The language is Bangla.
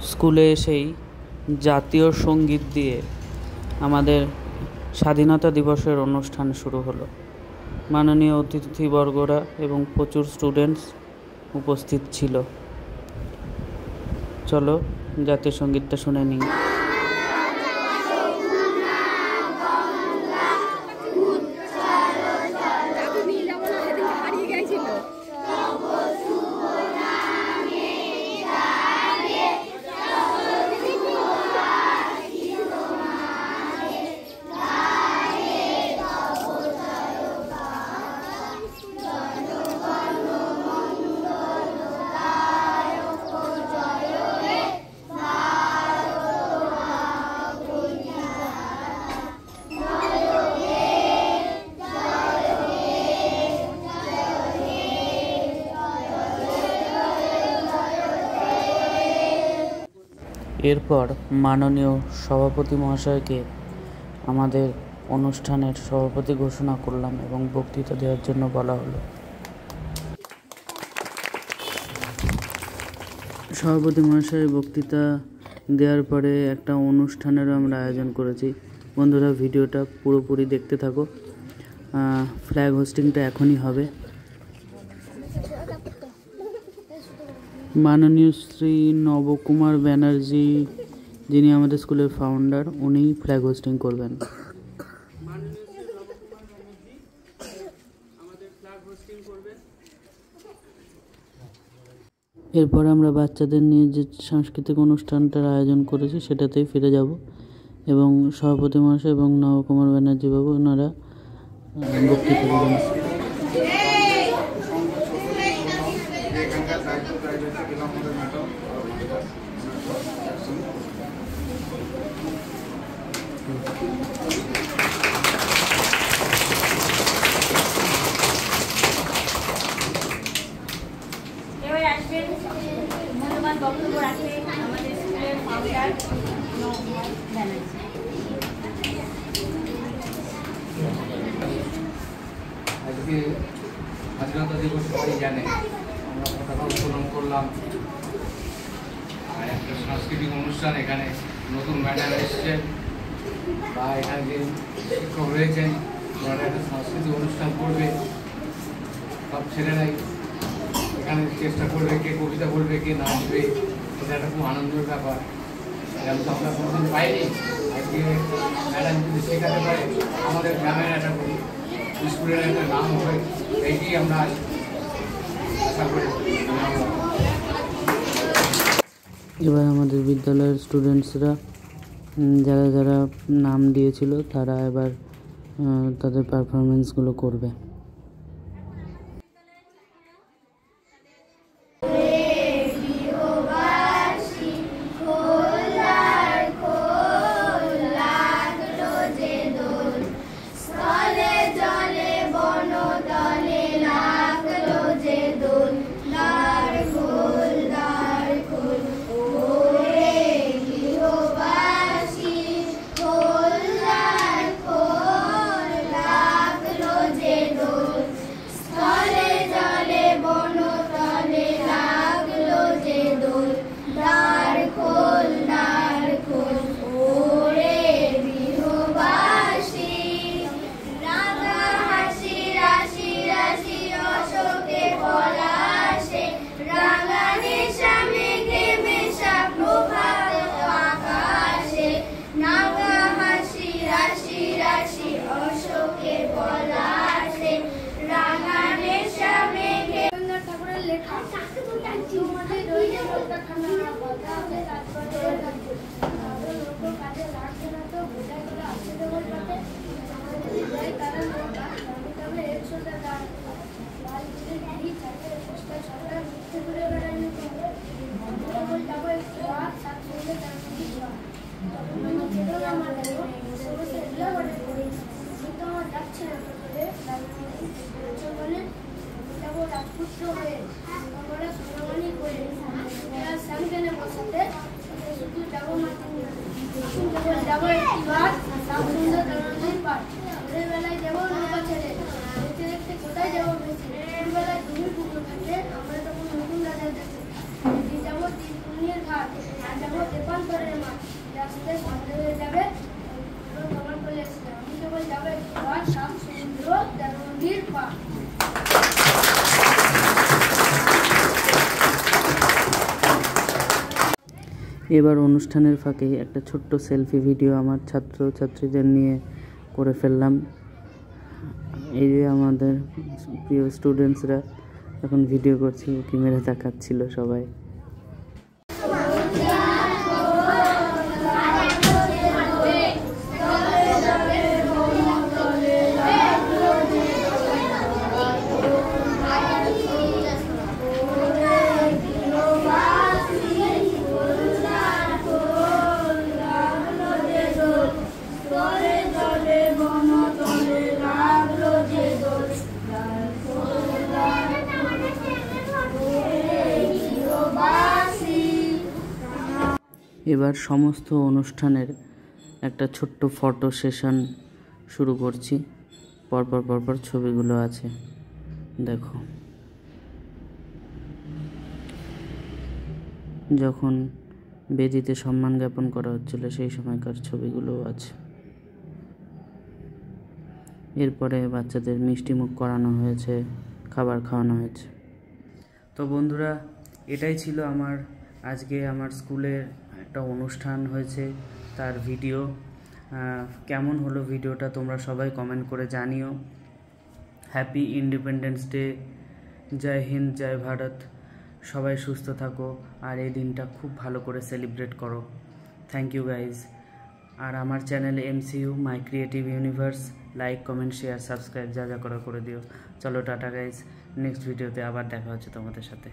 স্কুলে এসেই জাতীয় সঙ্গীত দিয়ে আমাদের স্বাধীনতা দিবসের অনুষ্ঠান শুরু হলো। মাননীয় অতিথিবর্গরা এবং প্রচুর স্টুডেন্টস উপস্থিত ছিল। চলো জাতীয় সঙ্গীতটা শুনে নিই। এরপর মাননীয় সভাপতি মহাশয়কে আমাদের অনুষ্ঠানের সভাপতি ঘোষণা করলাম এবং বক্তৃতা দেওয়ার জন্য বলা হলো। সভাপতি মহাশয় বক্তৃতা দেওয়ার পরে একটা অনুষ্ঠানেরও আমরা আয়োজন করেছি। বন্ধুরা, ভিডিওটা পুরোপুরি দেখতে থাকো। ফ্ল্যাগ হোস্টিংটা এখনই হবে। মাননীয় শ্রী নবকুমার ব্যানার্জি, যিনি আমাদের স্কুলের ফাউন্ডার, উনি ফ্ল্যাগ হোস্টিং করবেন। এরপর আমরা বাচ্চাদের নিয়ে যে সাংস্কৃতিক অনুষ্ঠানটার আয়োজন করেছি সেটাতেই ফিরে যাব এবং সভাপতি মহাশয় এবং নবকুমার ব্যানার্জি বাবু ওনারা বক্তৃতা দেবেন। মূল্যবান বক্তব্য রাখে আমাদের স্কুলের ফাউন্ডার ব্যানার্জি। আজকে স্বাধীনতা দিবস সবাই জানে, আমরা পতাকা উত্তোলন করলাম। আর একটা সাংস্কৃতিক অনুষ্ঠান, এখানে নতুন ম্যাডাম এসছেন বা এখানে যে শিক্ষক রয়েছেন ওনারা একটা সাংস্কৃতিক অনুষ্ঠান করবে। সব ছেলেরাই এখানে চেষ্টা করবে, কে কবিতা বলবে, কে নাচবে। এটা একটা খুব আনন্দের ব্যাপার, যেমন তো আমরা কোনোদিন পাইনি। আজকে ম্যাডাম যদি শেখাতে পারে আমাদের গ্রামের একটা স্কুলের একটা নাম হবে, এইটি আমরা আশা করি। এবার আমাদের বিদ্যালয়ের স্টুডেন্টসরা যারা যারা নাম দিয়েছিল তারা এবার তাদের পারফরমেন্সগুলো করবে। আমরা তখন নতুন রাজা দেখি যাবো 3 ঘাট এবার অনুষ্ঠানের ফাঁকে একটা ছোট্ট সেলফি ভিডিও আমার ছাত্রছাত্রীদের নিয়ে করে ফেললাম। এই যে আমাদের প্রিয় স্টুডেন্টসরা এখন ভিডিও করছি, উঁকি মেরে তাকাচ্ছিল সবাই। এবার সমস্ত অনুষ্ঠানের একটা ছোট্ট ফটো সেশন শুরু করছি। পরপর ছবিগুলো আছে, দেখো। যখন বেদিতে সম্মান জ্ঞাপন করা হচ্ছিল সেই সময়কার ছবিগুলো আছে। এরপরে বাচ্চাদের মিষ্টি মুখ করানো হয়েছে, খাবার খাওয়ানো হয়েছে। তো বন্ধুরা, এটাই ছিল আজকে আমার স্কুলের একটা অনুষ্ঠান হয়েছে তার ভিডিও। কেমন হলো ভিডিওটা তোমরা সবাই কমেন্ট করে জানিও। Happy independence day. Jai Hind, Jai Bharat. সবাই সুস্থ থাকো আর এই দিনটা খুব ভালো করে সেলিব্রেট করো। Thank you guys. আর আমার channel MCU my creative universe like, comment, share, subscribe যা করা করে দিও। চলো টাটা গাইজ, নেক্সট ভিডিওতে আবার দেখা হচ্ছে তোমাদের সাথে।